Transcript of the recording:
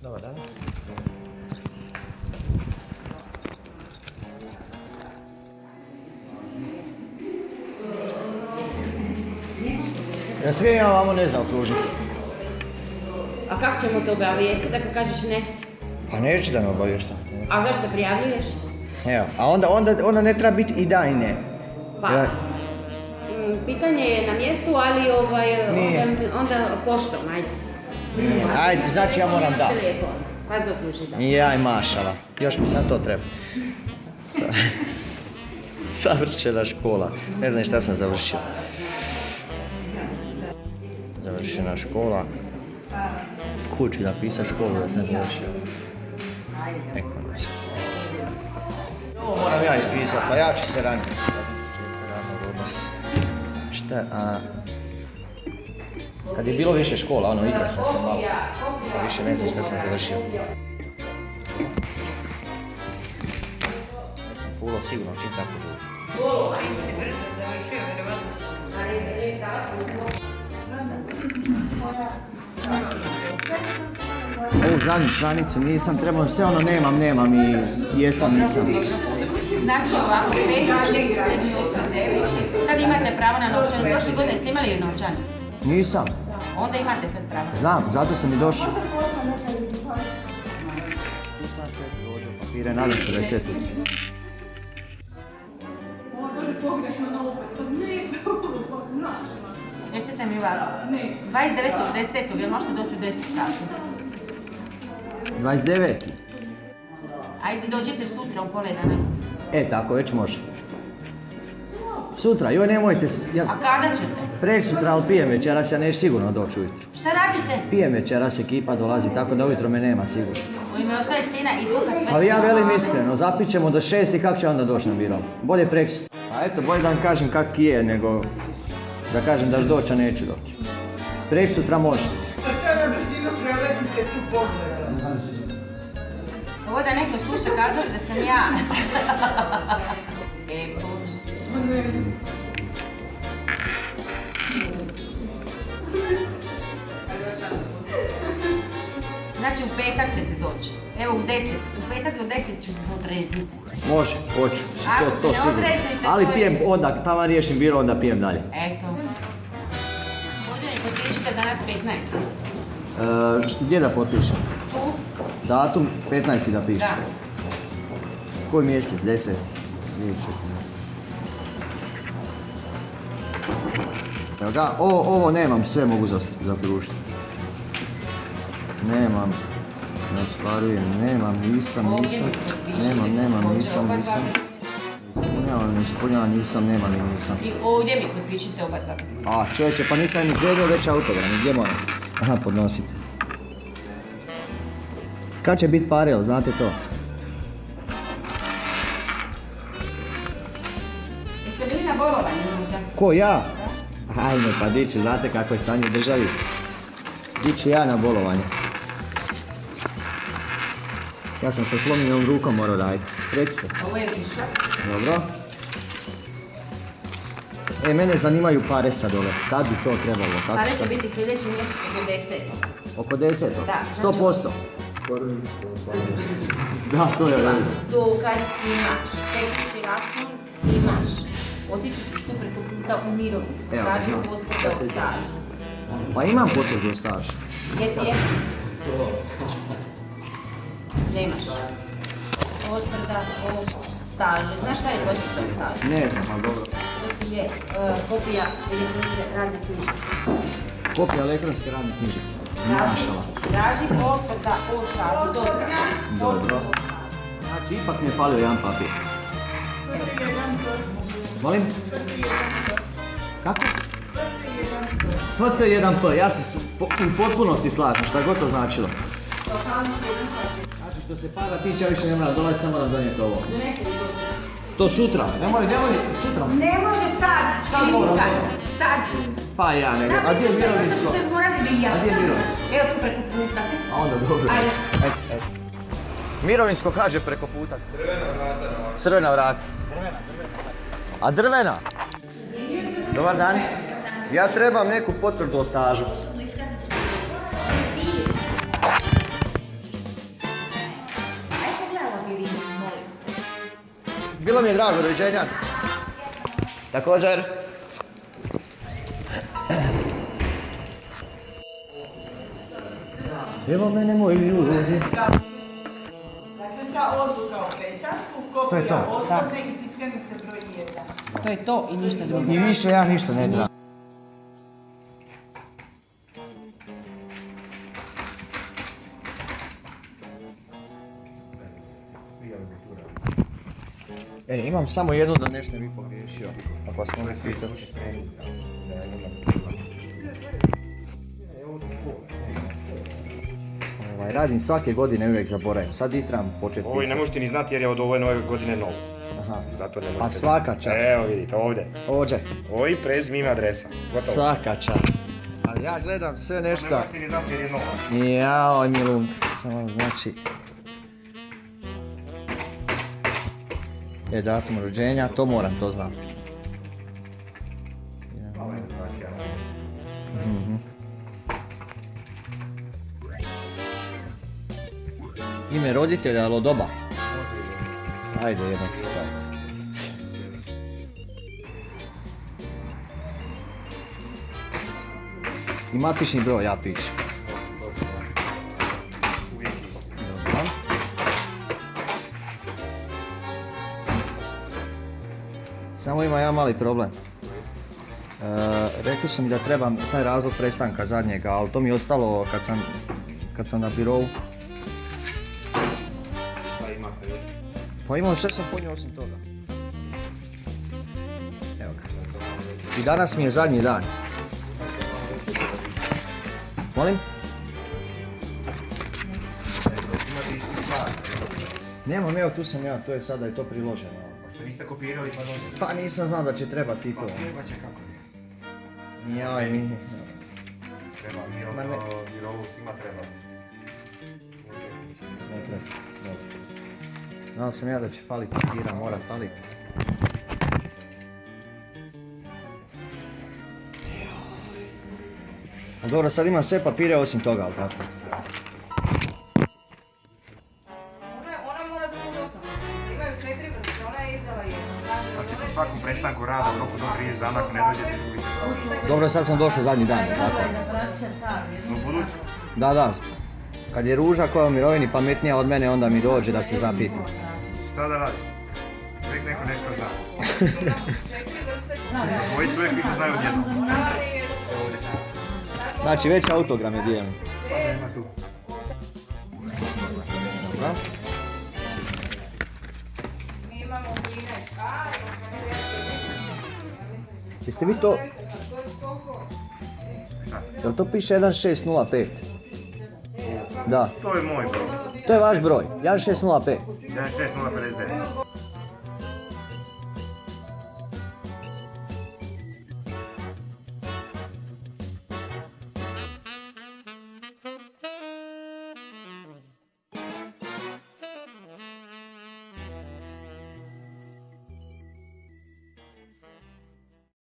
Dobar dan. Ja svijem ja vamo ne znam okružiti. A kako ćemo te obavijestiti ako kažeš ne? Pa neću da me obavještam. A zašto se prijavljuješ? Evo, a onda ne treba biti i da i ne. Pa, Ja, pitanje je na mjestu, ali onda poštom, ajde. ajde, znači ja moram da. Imaš telefon, pa zaokruži da. Jaj, mašala. Još mi sad to treba. Savršena škola. Ne znam šta sam završio. Završena škola. Kući napisao školu da sam završio. Ekonomska. Ovo moram ja ispisati, pa ja ću se raniti. Šta, kad je bilo više škola, igrao sam se malo. Pa više ne znam šta sam završio. Nisam pulo sigurno čim tako dugo. Ovu zadnju stranicu nisam, trebao sve nemam i jesam, nisam. Znači ovako, 5, 6, 7, 8, 9. Sad imate pravo na novčanu. Prošle godine ste imali novčanu? Nisam. Onda imate sad pravo. Znam, zato sam i došao. Tu sam sve dođeo papire, nadam se da je sve tu. Ovo kaže pogrešno na opet, to ne, znaš. Recite mi ovako, 29.10. jel možete doći u 10 sati? 29. Ajde, dođite sutra u 10:30. Tako već može. Sutra, joj nemojte... A kada ćete? Preksutra, ali pijem večeras, ja neću sigurno doći ujutro. Šta radite? Pijem večeras, ekipa dolazi, tako da ujutro me nema sigurno. U ime Oca i Sina i Duha Svetog. Ali ja velim iskreno, zapit ćemo do 6 i kako će onda doći na biro? Bolje preksutra. A eto, bolje da vam kažem kak je, nego da kažem da ću doći, a neću doći. Preksutra može. Pa kada brzino preletite tu pogled. Ovo da neko sluša kazuje da sam ja. Bože. Znači u petak ćete doći. Evo u 10. U petak do 10 ćete se odrezniti. Može, hoću, Ako se to ne sigurno. odreznite, Ali to je- pijem onda, tamo riješim biro, onda pijem dalje. Eto. Ovdje mi potpišite danas 15. Gdje da potpišem? Tu? Datum 15. da pišem. Da. Koji mjesec? 10. 2014. Evo ga, ovo nemam, sve mogu zaokružiti. Nemam, ne ostvarujem, nemam, nisam, ispunjavam, nisam, nemam i nisam. I ovdje mi potpišite oba dva. A čovječe, pa nisam ni krenuo već autogram, gdje moram? Aha, podnosite. Kad će biti pare, jel znate to? Jeste bili na bolovanju možda? Ko, ja? Ajme, pa di će, znate kako je stanje u državi. Di ću ja na bolovanje? Ja sam sa slomljenom rukom morao raditi. Recite. Ovo je višak. Dobro. Mene zanimaju pare sad ove. Kad bi to trebalo? Kako Pare će sad? biti sljedeći mjesec oko 10. Oko 10? Da. 100%? Da, to je Vidi vam, dobro. dokaz imaš, tekući račun imaš. Otići ćeš tu preko puta u mirovinsku, Evo, traži znam. potvrde o stažu. Pa imam potvrdu o stažu. Gdje ti je? Nemaš. Potvrda o stažu. Znaš šta je potvrda o stažu? Ne znam, ali dobro. To ti je kopija elektronske radne knjižice. Kopija elektronske radne knjižice. Traži potvrda o stažu. Dobro. Znači, ipak mi je falio jedan papir. Molim? Kako? FT1P, ja se u potpunosti slažem, šta god to značilo. Znači, što se para tiče, ja više ne moram dolaziti, samo moram donijeti ovo. To sutra. Nemoj, sutra. Ne može sad. Sad moram. Sad. Pa ja nego. A gdje je mirovinsko? Morate vi ja. A gdje je mirovinsko? Evo tu preko puta. A onda dobro. Ajde. Eto. Mirovinsko kaže preko puta. Crvena vrata. A drvena? Dobar dan. Ja trebam neku potvrdu o stažu. Bilo mi je drago, doviđenja. Također. Evo mene moji ljudi. Dakle, ta odluka o prestanku, To je to. kopija osobne i tiskanice broj 1. To je to i ništa drugo. I više ja ništa ne trebam. Imam samo jednu da nešto ne bi pogriješio. Ako vas mogu pitati. Radim svake godine, uvijek zaboravim. Sad i trebam početi pisati. Ovo ne možete ni znati jer je od ove nove godine novo. Aha. Zato ne možete. A svaka čast. Evo vidite, ovdje. Ovdje. Ovo i prezime ime adresa. Gotovo. Svaka čast. Ali ja gledam sve Ne nešto. možete ni znati jer je novo. Jao, milunk. Samo znači... datum rođenja, to moram, to znam. Ime roditelja, ali od oba. Ajde, jedno ću staviti. I matični broj, ja pišem. Dobro. Samo ima jedan mali problem. Rekli su mi da trebam taj razlog prestanka zadnjega, ali to mi je ostalo kad sam na birovu. Pa imam sve sam ponio osim toga. Evo ga. I danas mi je zadnji dan. Molim? Nemam, evo tu sam ja, to je sada i to priloženo. Niste kopirali pa dođe. Pa nisam znao da će trebati i to. Treba će kako ne. Jaj, mi. Treba, Ma ne. birovu svima treba. Ne treba, dobro. Znao sam ja da će faliti papira, mora faliti. A dobro, sad imam sve papire osim toga, ali tako? Ona mora da bude osnovna. Imaju 4 vrste, ona je izdala jednu. Znači po svakom prestanku rada u roku do 30 dana ako ne dođete izgubite pravo. Dobro, sad sam došao zadnji dan, tako? No budući. Da. Kad je Ruža koja je u mirovini pametnija od mene, onda mi dođe da se zapitam. Šta da radi? Uvijek neko nešto zna. Moji se uvijek više znaju odjedno. Znači, već autograme dijelim. Nema tu. Dobro. Mi imamo 13. Jeste vi to... Jel to piše 1605? Da. To je moj broj. To je vaš broj, 1605. 16059.